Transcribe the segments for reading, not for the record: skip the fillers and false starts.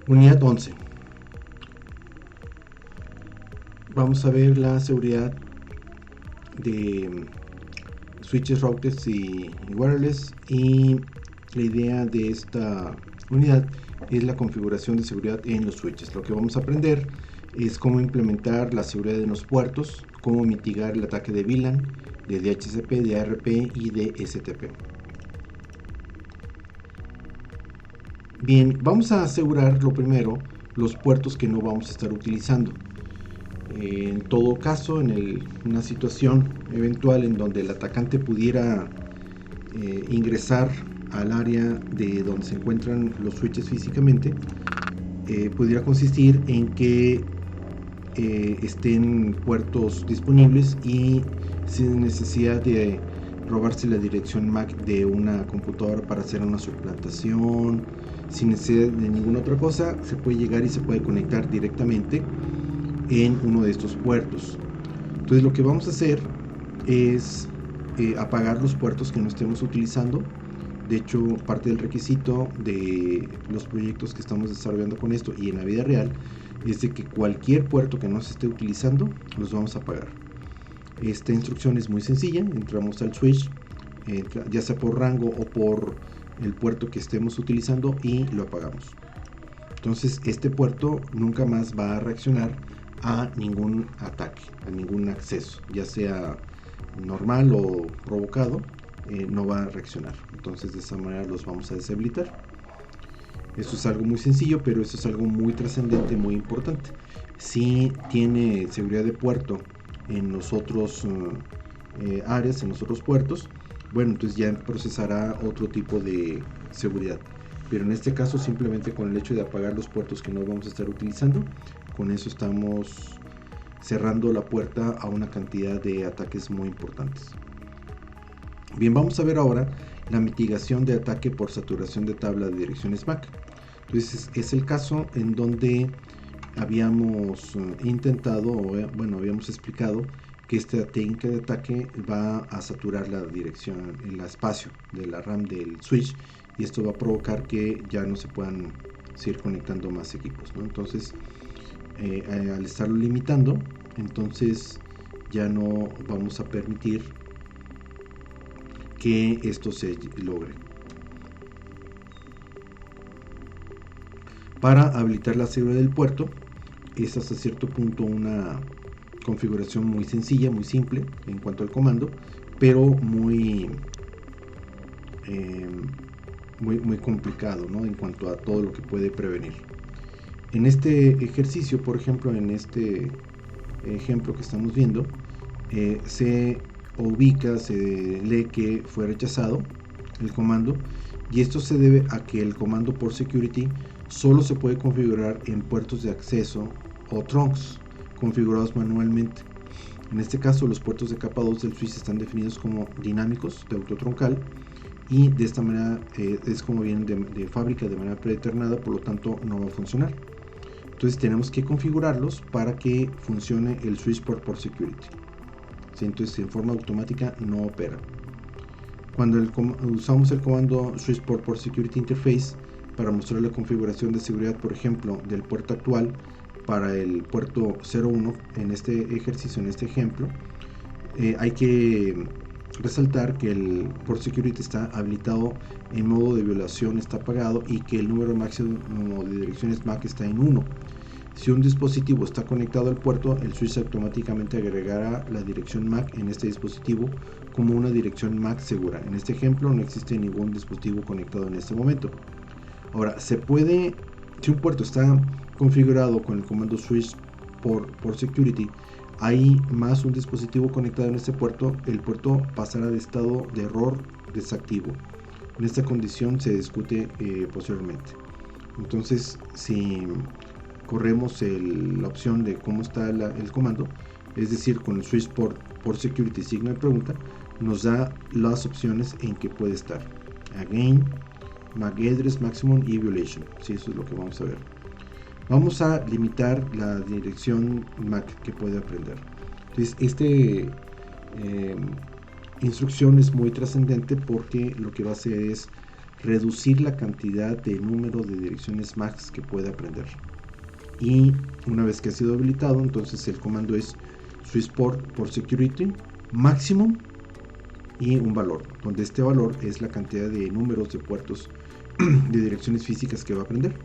Unidad 11. Vamos a ver la seguridad de switches, routers y wireless, y la idea de esta unidad es la configuración de seguridad en los switches. Lo que vamos a aprender es cómo implementar la seguridad en los puertos, cómo mitigar el ataque de VLAN, de DHCP, de ARP y de STP. Bien, vamos a asegurar lo primero los puertos que no vamos a estar utilizando. En todo caso, en una situación eventual en donde el atacante pudiera ingresar al área de donde se encuentran los switches físicamente, pudiera consistir en que estén puertos disponibles y sin necesidad de robarse la dirección MAC de una computadora para hacer una suplantación, sin necesidad de ninguna otra cosa, se puede llegar y se puede conectar directamente en uno de estos puertos. Entonces lo que vamos a hacer es apagar los puertos que no estemos utilizando. De hecho, parte del requisito de los proyectos que estamos desarrollando con esto y en la vida real es de que cualquier puerto que no se esté utilizando los vamos a apagar. Esta instrucción es muy sencilla. Entramos al switch, ya sea por rango o por el puerto que estemos utilizando, y lo apagamos. Entonces este puerto nunca más va a reaccionar a ningún ataque, a ningún acceso, ya sea normal o provocado, no va a reaccionar. Entonces de esa manera los vamos a deshabilitar. Eso es algo muy sencillo, pero eso es algo muy trascendente, muy importante. Si tiene seguridad de puerto en los otros áreas, en los otros puertos, bueno, entonces ya procesará otro tipo de seguridad. Pero en este caso, simplemente con el hecho de apagar los puertos que no vamos a estar utilizando, con eso estamos cerrando la puerta a una cantidad de ataques muy importantes. Bien, vamos a ver ahora la mitigación de ataque por saturación de tabla de direcciones MAC. Entonces es el caso en donde habíamos intentado, bueno, habíamos explicado que esta técnica de ataque va a saturar la dirección, el espacio de la RAM del switch, y esto va a provocar que ya no se puedan seguir conectando más equipos, ¿no? Entonces al estarlo limitando, entonces ya no vamos a permitir que esto se logre. Para habilitar la seguridad del puerto es hasta cierto punto una configuración muy sencilla, muy simple en cuanto al comando, pero muy complicado, ¿no?, en cuanto a todo lo que puede prevenir. En este ejercicio, por ejemplo, en este ejemplo que estamos viendo, se ubica, se lee que fue rechazado el comando, y esto se debe a que el comando por security solo se puede configurar en puertos de acceso o trunks configurados manualmente. En este caso, los puertos de capa 2 del switch están definidos como dinámicos de autotroncal, y de esta manera es como vienen de fábrica de manera predeterminada, por lo tanto no va a funcionar. Entonces tenemos que configurarlos para que funcione el switch por security. ¿Sí? Entonces en forma automática no opera. Cuando usamos el comando switch por security interface para mostrar la configuración de seguridad, por ejemplo, del puerto actual para el puerto 01 en este ejercicio, en este ejemplo, hay que resaltar que el port security está habilitado en modo de violación, está apagado, y que el número máximo de direcciones MAC está en 1. Si un dispositivo está conectado al puerto, el switch automáticamente agregará la dirección MAC en este dispositivo como una dirección MAC segura. En este ejemplo no existe ningún dispositivo conectado en este momento. Ahora, si un puerto está configurado con el comando switch por security, hay más un dispositivo conectado en este puerto, el puerto pasará de estado de error desactivo. En esta condición se discute posteriormente. Entonces, si corremos la opción de cómo está el comando, es decir, con el switch por security signo de pregunta, nos da las opciones en que puede estar: again, MAC address, maximum y violation. Sí, eso es lo que vamos a ver. Vamos a limitar la dirección MAC que puede aprender. Entonces, esta instrucción es muy trascendente, porque lo que va a hacer es reducir la cantidad de número de direcciones MAC que puede aprender. Y una vez que ha sido habilitado, entonces el comando es switchport por security maximum y un valor, donde este valor es la cantidad de números de puertos de direcciones físicas que va a aprender.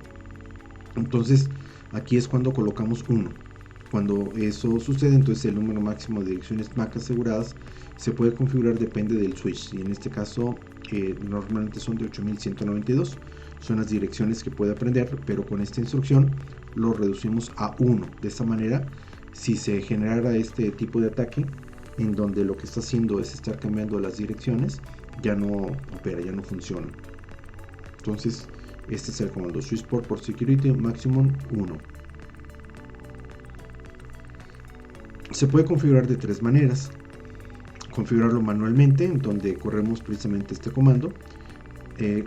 Entonces aquí es cuando colocamos 1. Cuando eso sucede, entonces el número máximo de direcciones MAC aseguradas se puede configurar, depende del switch, y en este caso normalmente son de 8192, son las direcciones que puede aprender, pero con esta instrucción lo reducimos a 1. De esta manera, si se generara este tipo de ataque en donde lo que está haciendo es estar cambiando las direcciones, ya no opera, ya no funciona. Entonces este es el comando switchport por security maximum 1. Se puede configurar de 3 maneras. Configurarlo manualmente, en donde corremos precisamente este comando,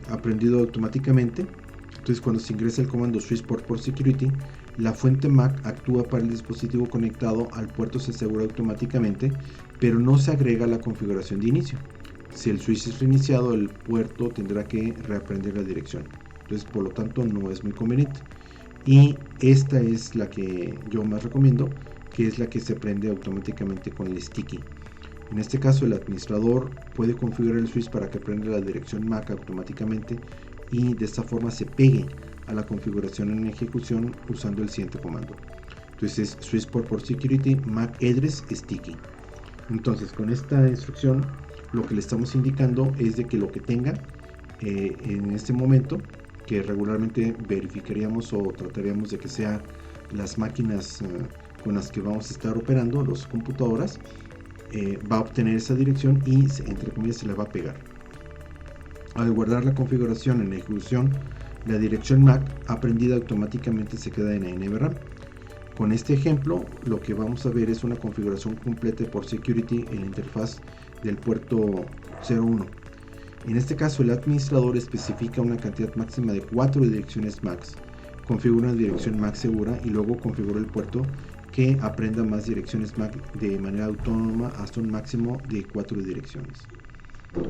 aprendido automáticamente. Entonces cuando se ingresa el comando switchport por security, la fuente MAC actúa para el dispositivo conectado al puerto, se asegura automáticamente, pero no se agrega la configuración de inicio. Si el switch es reiniciado, el puerto tendrá que reaprender la dirección. Entonces por lo tanto no es muy conveniente. Y esta es la que yo más recomiendo, que es la que se prende automáticamente con el sticky. En este caso el administrador puede configurar el switch para que aprenda la dirección MAC automáticamente y de esta forma se pegue a la configuración en ejecución usando el siguiente comando. Entonces es switchport por security MAC address sticky. Entonces con esta instrucción lo que le estamos indicando es de que lo que tenga en este momento, que regularmente verificaríamos o trataríamos de que sea las máquinas con las que vamos a estar operando, las computadoras, va a obtener esa dirección y entre comillas se la va a pegar. Al guardar la configuración en ejecución, la dirección MAC aprendida automáticamente se queda en NVRAM. Con este ejemplo lo que vamos a ver es una configuración completa por security en la interfaz del puerto 01. En este caso el administrador especifica una cantidad máxima de 4 direcciones MAC, configura una dirección MAC segura y luego configura el puerto que aprenda más direcciones MAC de manera autónoma hasta un máximo de 4 direcciones.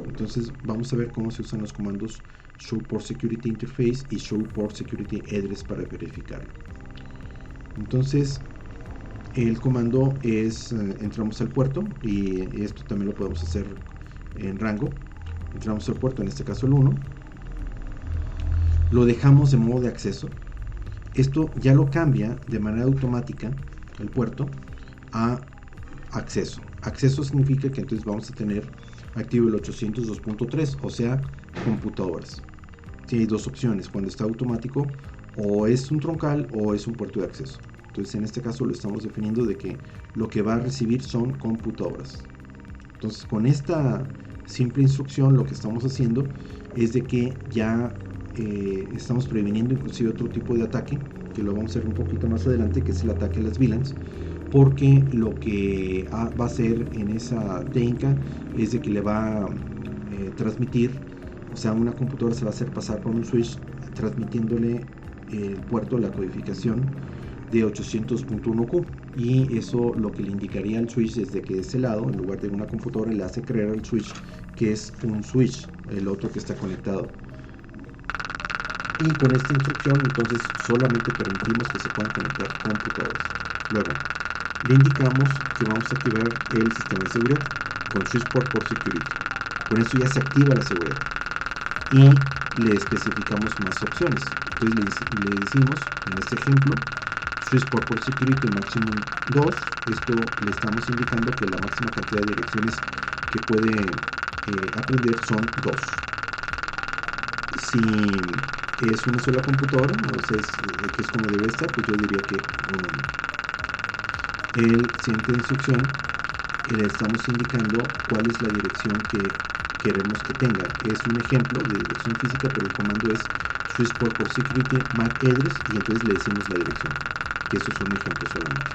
Entonces vamos a ver cómo se usan los comandos show port security interface y show port security address para verificarlo. Entonces el comando es entramos al puerto, y esto también lo podemos hacer en rango. Entramos al puerto, en este caso el 1, lo dejamos de modo de acceso. Esto ya lo cambia de manera automática el puerto a acceso. Acceso significa que entonces vamos a tener activo el 802.3, o sea, computadoras. Si hay dos opciones cuando está automático, o es un troncal o es un puerto de acceso. Entonces en este caso lo estamos definiendo de que lo que va a recibir son computadoras. Entonces con esta simple instrucción lo que estamos haciendo es de que ya estamos previniendo inclusive otro tipo de ataque, que lo vamos a ver un poquito más adelante, que es el ataque a las VLANs, porque lo que va a hacer en esa técnica es de que le va a transmitir, o sea, una computadora se va a hacer pasar por un switch transmitiéndole el puerto, la codificación de 800.1Q, y eso lo que le indicaría al switch es de que de ese lado, en lugar de una computadora, le hace creer al switch que es un switch, el otro que está conectado. Y con esta instrucción entonces solamente permitimos que se puedan conectar computadoras. Luego le indicamos que vamos a activar el sistema de seguridad con switchport por security. Con eso ya se activa la seguridad y le especificamos más opciones. Entonces le decimos en este ejemplo switchport por security maximum 2. Esto le estamos indicando que la máxima cantidad de direcciones que puede aprender son 2. Si es una sola computadora, entonces que es como debe estar, pues yo diría que 1. El siguiente instrucción le estamos indicando cuál es la dirección que queremos que tenga. Es un ejemplo de dirección física, pero el comando es switchport por security MAC address, y entonces le decimos la dirección, que eso es un ejemplo solamente.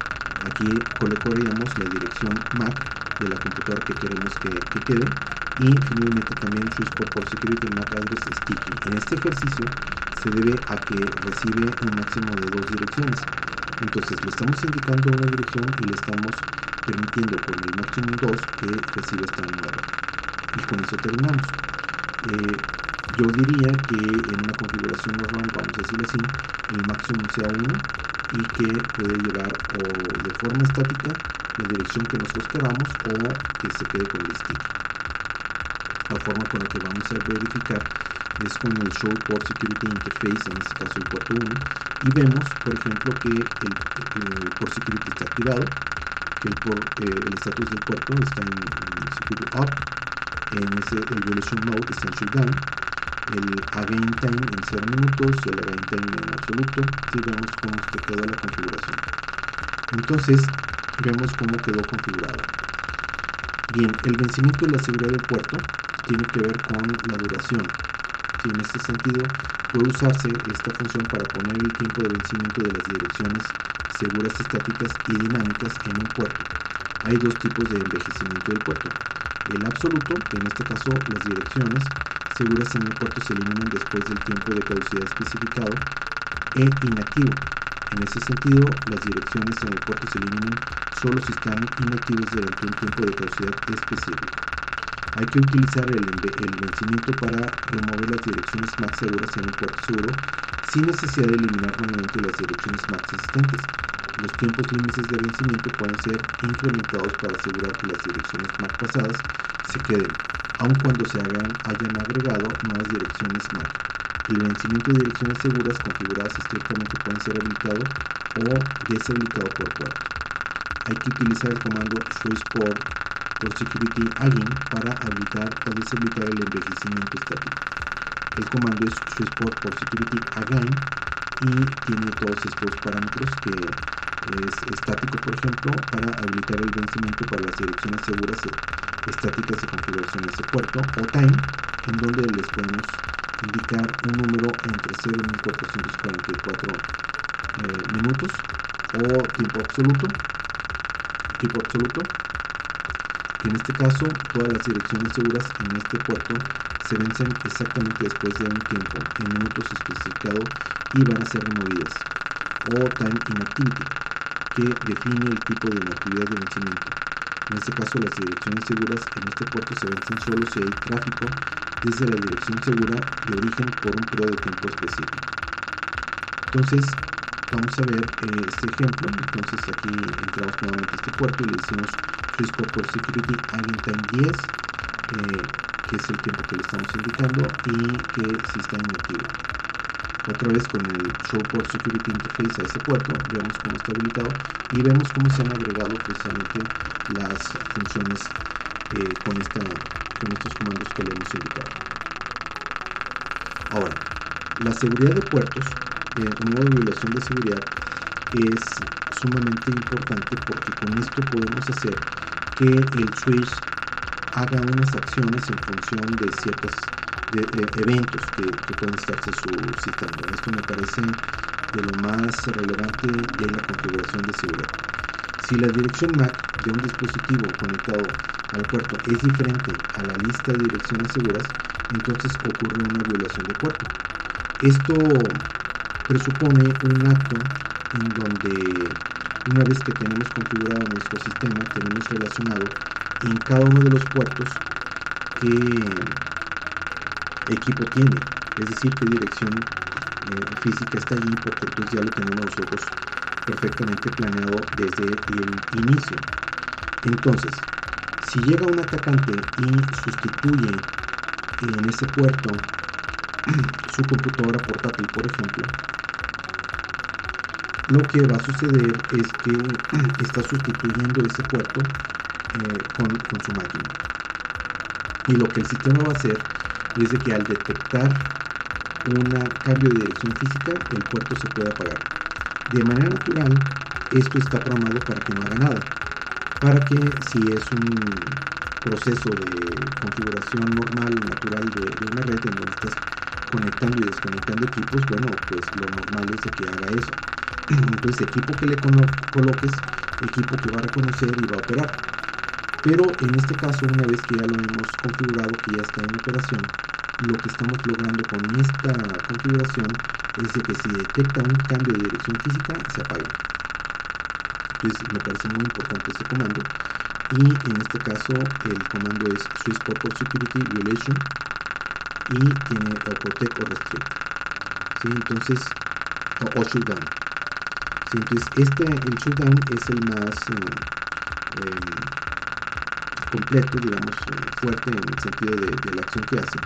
Aquí colocaríamos la dirección MAC de la computadora que queremos que quede, y finalmente también switchport por security MAC address sticky. En este ejercicio se debe a que recibe un máximo de 2 direcciones. Entonces le estamos indicando una dirección y le estamos permitiendo con el máximo 2 que reciba esta número. Y con eso terminamos. Yo diría que en una configuración normal, vamos a decirlo así, el máximo sea 1 y que puede llevar o de forma estática la dirección que nosotros queramos o que se quede con el stick. La forma con la que vamos a verificar es con el Show Port Security Interface, en este caso el puerto 1, y vemos, por ejemplo, que el Port Security está activado, que el estatus del puerto está en Security Up, el Violation Mode está en Shutdown, el Again Time en 0 minutos y el Again Time en absoluto. Así vemos cómo quedó la configuración. Entonces, vemos cómo quedó configurado. Bien, el vencimiento de la seguridad del puerto tiene que ver con la duración. Sí, en este sentido, puede usarse esta función para poner el tiempo de vencimiento de las direcciones seguras estáticas y dinámicas en un puerto. Hay dos tipos de envejecimiento del puerto. El absoluto, que en este caso las direcciones seguras en el puerto se eliminan después del tiempo de caducidad especificado, e inactivo. En ese sentido, las direcciones en el puerto se eliminan solo si están inactivos durante un tiempo de caducidad específico. Hay que utilizar el vencimiento para remover las direcciones MAC seguras en un puerto seguro sin necesidad de eliminar nuevamente las direcciones MAC existentes. Los tiempos límites de vencimiento pueden ser incrementados para asegurar que las direcciones MAC pasadas se queden, aun cuando se hayan agregado nuevas direcciones MAC. El vencimiento de direcciones seguras configuradas estrictamente pueden ser habilitado o deshabilitado por puerto. Hay que utilizar el comando switchport por security again para habilitar o deshabilitar el envejecimiento estático. El comando es switchport por security again y tiene todos estos parámetros, que es estático, por ejemplo, para habilitar el vencimiento para las direcciones seguras estáticas de configuración de ese puerto, o time, en donde les podemos indicar un número entre 0 y 1444 minutos, o tiempo absoluto, que en este caso todas las direcciones seguras en este puerto se vencen exactamente después de un tiempo en minutos especificado y van a ser removidas, o time inactivity, que define el tipo de inactividad de vencimiento. En este caso, las direcciones seguras en este puerto se vencen solo si hay tráfico desde la dirección segura de origen por un periodo de tiempo específico. Entonces, vamos a ver este ejemplo. Entonces, aquí entramos nuevamente a este puerto y le decimos switchport por security again time 10, que es el tiempo que le estamos indicando, y que sí está inactivo. Otra vez con el Show Port Security Interface a ese puerto, vemos cómo está habilitado y vemos cómo se han agregado precisamente las funciones con estos comandos que le hemos indicado. Ahora, la seguridad de puertos, en modo de violación de seguridad, es sumamente importante porque con esto podemos hacer que el switch haga unas acciones en función de ciertos eventos que pueden estarse suscitando. Esto me parece de lo más relevante de la configuración de seguridad. Si la dirección MAC de un dispositivo conectado al puerto es diferente a la lista de direcciones seguras, entonces ocurre una violación de puerto. Esto presupone un acto en donde, una vez que tenemos configurado nuestro sistema, tenemos relacionado en cada uno de los puertos qué equipo tiene, es decir, qué dirección física está allí, porque entonces ya lo tenemos nosotros perfectamente planeado desde el inicio. Entonces, si llega un atacante y sustituye en ese puerto su computadora portátil, por ejemplo, lo que va a suceder es que está sustituyendo ese puerto con su máquina. Y lo que el sistema va a hacer es de que al detectar un cambio de dirección física, el puerto se puede apagar. De manera natural, esto está programado para que no haga nada. Para que, si es un proceso de configuración normal, natural de una red en donde estás conectando y desconectando equipos, bueno, pues lo normal es de que haga eso. Entonces, equipo que le coloques, equipo que va a reconocer y va a operar. Pero en este caso, una vez que ya lo hemos configurado, que ya está en operación, lo que estamos logrando con esta configuración es de que si detecta un cambio de dirección física, se apaga. Entonces me parece muy importante este comando, y en este caso el comando es switchport por security violation y tiene o protect o restrict, ¿sí? Entonces, o shutdown. Sí, entonces el shutdown es el más completo, digamos, fuerte en el sentido de la acción que hace.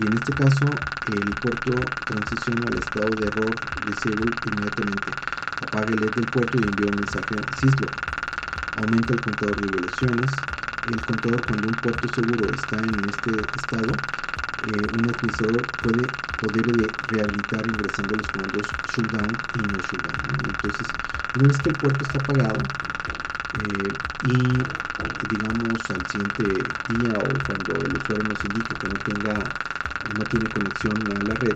Y en este caso, el puerto transiciona al estado de error disable inmediatamente. Apaga el LED del puerto y envía un mensaje syslock. Aumenta el contador de violaciones. El contador, cuando un puerto seguro está en este estado, un administrador puede rehabilitar ingresando los comandos shutdown y no shutdown, ¿no? Entonces, una vez que el puerto está apagado y digamos al siguiente día o cuando el usuario nos indique que no tiene conexión a la red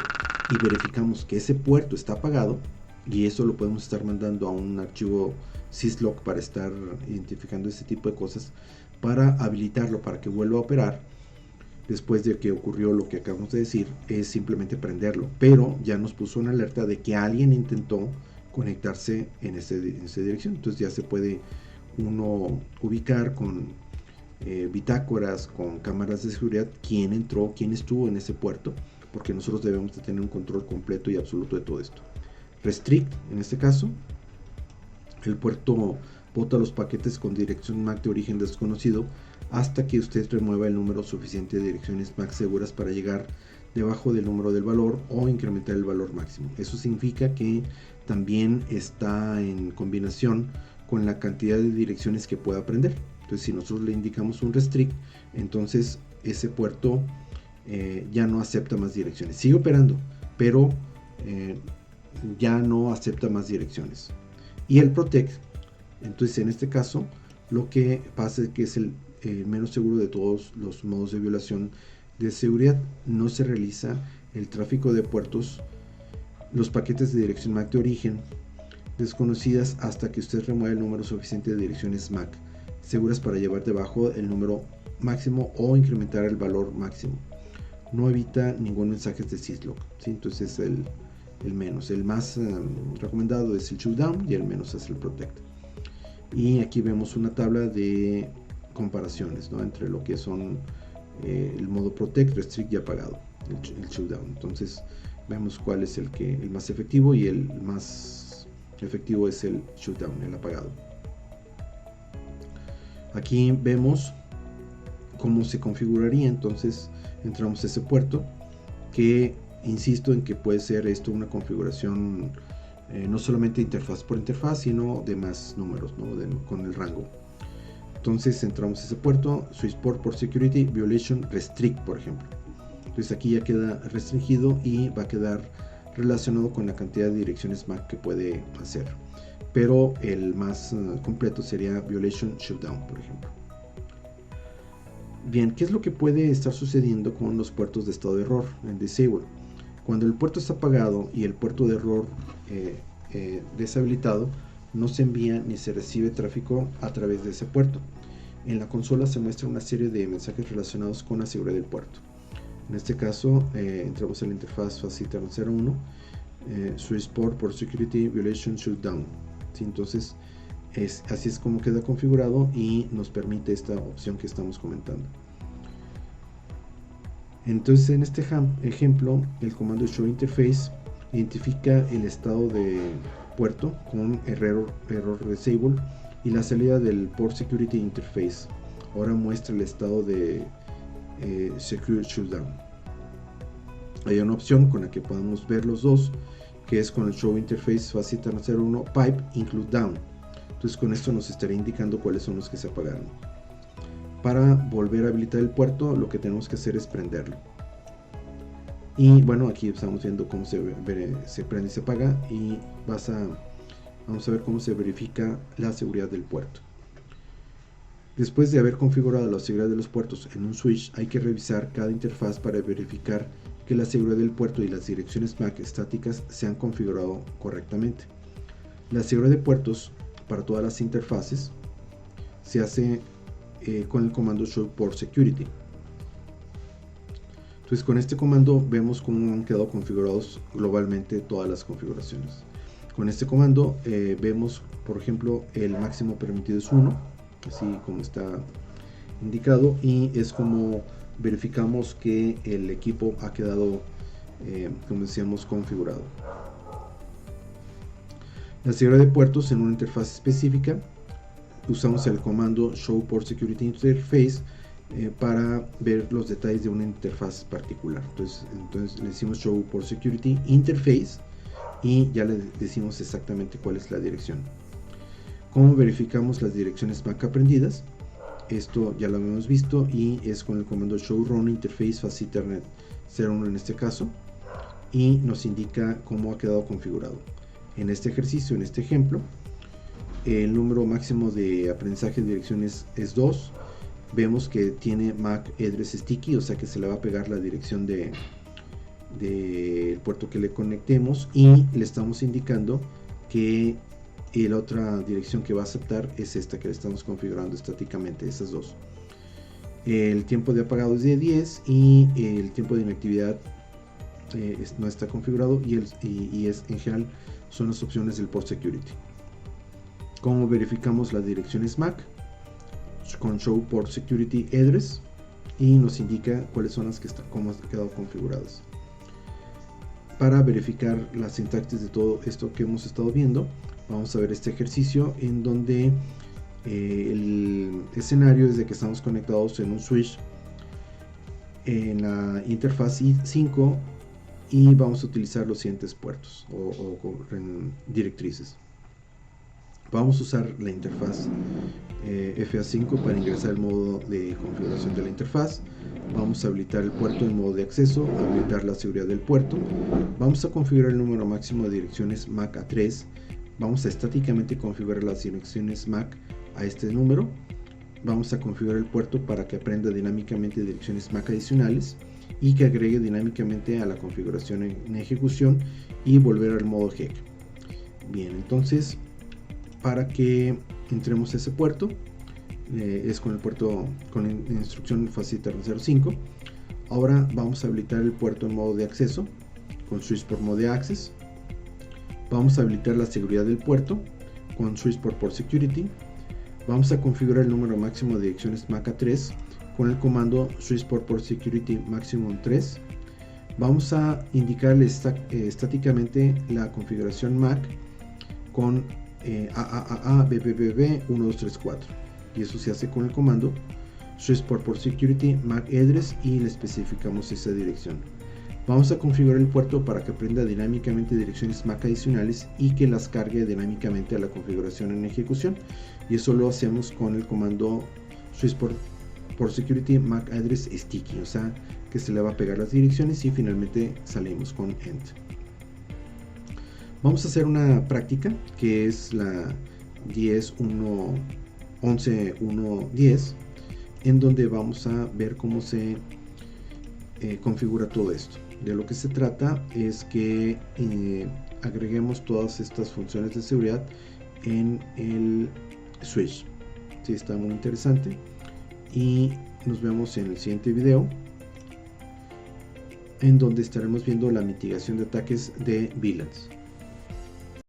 y verificamos que ese puerto está apagado, y eso lo podemos estar mandando a un archivo syslog para estar identificando ese tipo de cosas, para habilitarlo para que vuelva a operar después de que ocurrió lo que acabamos de decir, es simplemente prenderlo, pero ya nos puso una alerta de que alguien intentó conectarse en esa dirección. Entonces ya se puede uno ubicar con bitácoras, con cámaras de seguridad, quién entró, quién estuvo en ese puerto, porque nosotros debemos de tener un control completo y absoluto de todo esto. Restrict, en este caso, el puerto bota los paquetes con dirección MAC de origen desconocido hasta que usted remueva el número suficiente de direcciones MAC seguras para llegar debajo del número del valor o incrementar el valor máximo. Eso significa que también está en combinación con la cantidad de direcciones que pueda aprender. Entonces, si nosotros le indicamos un restrict, entonces ese puerto ya no acepta más direcciones. Sigue operando, pero ya no acepta más direcciones. Y el protect, entonces en este caso, lo que pasa es que es el menos seguro de todos los modos de violación de seguridad. No se realiza el tráfico de puertos, los paquetes de dirección MAC de origen desconocidas hasta que usted remueva el número suficiente de direcciones MAC seguras para llevar debajo el número máximo o incrementar el valor máximo. No evita ningún mensaje de syslog, ¿sí? Entonces el menos, el más recomendado es el shutdown y el menos es el protect. Y aquí vemos una tabla de comparaciones, ¿no?, entre lo que son el modo protect, restrict y apagado, el shutdown. Entonces vemos cuál es el más efectivo, y el más efectivo es el shutdown, el apagado. Aquí vemos cómo se configuraría. Entonces entramos a ese puerto, que insisto en que puede ser esto una configuración no solamente interfaz por interfaz, sino de más números, ¿no?, con el rango. Entonces entramos a ese puerto, switch port por security, violation, restrict, por ejemplo. Entonces aquí ya queda restringido y va a quedar relacionado con la cantidad de direcciones MAC que puede hacer. Pero el más completo sería violation shutdown, por ejemplo. Bien, ¿qué es lo que puede estar sucediendo con los puertos de estado de error en disable? Cuando el puerto está apagado y el puerto de error deshabilitado, no se envía ni se recibe tráfico a través de ese puerto. En la consola se muestra una serie de mensajes relacionados con la seguridad del puerto. En este caso, entramos en la interfaz Facilitator 01, switch port por security, violation shutdown. ¿Sí? Entonces, así es como queda configurado y nos permite esta opción que estamos comentando. Entonces, en este ejemplo, el comando show interface identifica el estado de puerto con error disable y la salida del port security interface. Ahora muestra el estado de secure shutdown. Hay una opción con la que podemos ver los dos, que es con el show interface Facilitator 01 pipe include down. Entonces con esto nos estará indicando cuáles son los que se apagaron. Para volver a habilitar el puerto, lo que tenemos que hacer es prenderlo. Y bueno, aquí estamos viendo cómo se prende y se apaga, y vamos a ver cómo se verifica la seguridad del puerto. Después de haber configurado la seguridad de los puertos en un switch, hay que revisar cada interfaz para verificar que la seguridad del puerto y las direcciones MAC estáticas se han configurado correctamente. La seguridad de puertos para todas las interfaces se hace con el comando show port security. Entonces con este comando vemos cómo han quedado configurados globalmente todas las configuraciones. Con este comando vemos, por ejemplo, el máximo permitido es 1, así como está indicado, y es como verificamos que el equipo ha quedado, como decíamos, configurado. La seguridad de puertos en una interfaz específica, usamos el comando show port security interface para ver los detalles de una interfaz particular. Entonces le decimos show port security interface y ya le decimos exactamente cuál es la dirección. ¿Cómo verificamos las direcciones MAC aprendidas? Esto ya lo hemos visto y es con el comando show run interface fast ethernet 01 en este caso, y nos indica cómo ha quedado configurado. En este ejercicio, en este ejemplo, el número máximo de aprendizaje de direcciones es 2. Vemos que tiene MAC address sticky, o sea que se le va a pegar la dirección del puerto que le conectemos, y le estamos indicando que la otra dirección que va a aceptar es esta que le estamos configurando estáticamente, esas dos. El tiempo de apagado es de 10 y el tiempo de inactividad no está configurado, y es en general son las opciones del port security. ¿Cómo verificamos las direcciones MAC? Con show port security address, y nos indica cuáles son las que cómo han quedado configuradas. Para verificar la sintaxis de todo esto que hemos estado viendo, vamos a ver este ejercicio en donde el escenario es de que estamos conectados en un switch en la interfaz 5 y vamos a utilizar los siguientes puertos o directrices. Vamos a usar la interfaz FA5 para ingresar el modo de configuración de la interfaz. Vamos a habilitar el puerto en modo de acceso, habilitar la seguridad del puerto. Vamos a configurar el número máximo de direcciones MAC a 3. Vamos a estáticamente configurar las direcciones MAC a este número. Vamos a configurar el puerto para que aprenda dinámicamente direcciones MAC adicionales y que agregue dinámicamente a la configuración en ejecución y volver al modo HEC. Bien, entonces para que entremos a ese puerto es con el puerto con la instrucción FastEthernet 05. Ahora vamos a habilitar el puerto en modo de acceso con switch port mode access. Vamos a habilitar la seguridad del puerto con switch port security. Vamos a configurar el número máximo de direcciones MAC a 3 con el comando switch port security maximum 3. Vamos a indicarle estáticamente la configuración MAC con AAAA BBBB 1234, y eso se hace con el comando switch port security MAC address y le especificamos esa dirección. Vamos a configurar el puerto para que aprenda dinámicamente direcciones MAC adicionales y que las cargue dinámicamente a la configuración en ejecución, y eso lo hacemos con el comando switch port security MAC address sticky, o sea que se le va a pegar las direcciones, y finalmente salimos con end. Vamos a hacer una práctica que es la 10.1.11.1.10, en donde vamos a ver cómo se configura todo esto. De lo que se trata es que agreguemos todas estas funciones de seguridad en el switch. Sí, está muy interesante, y nos vemos en el siguiente video, en donde estaremos viendo la mitigación de ataques de VLANs.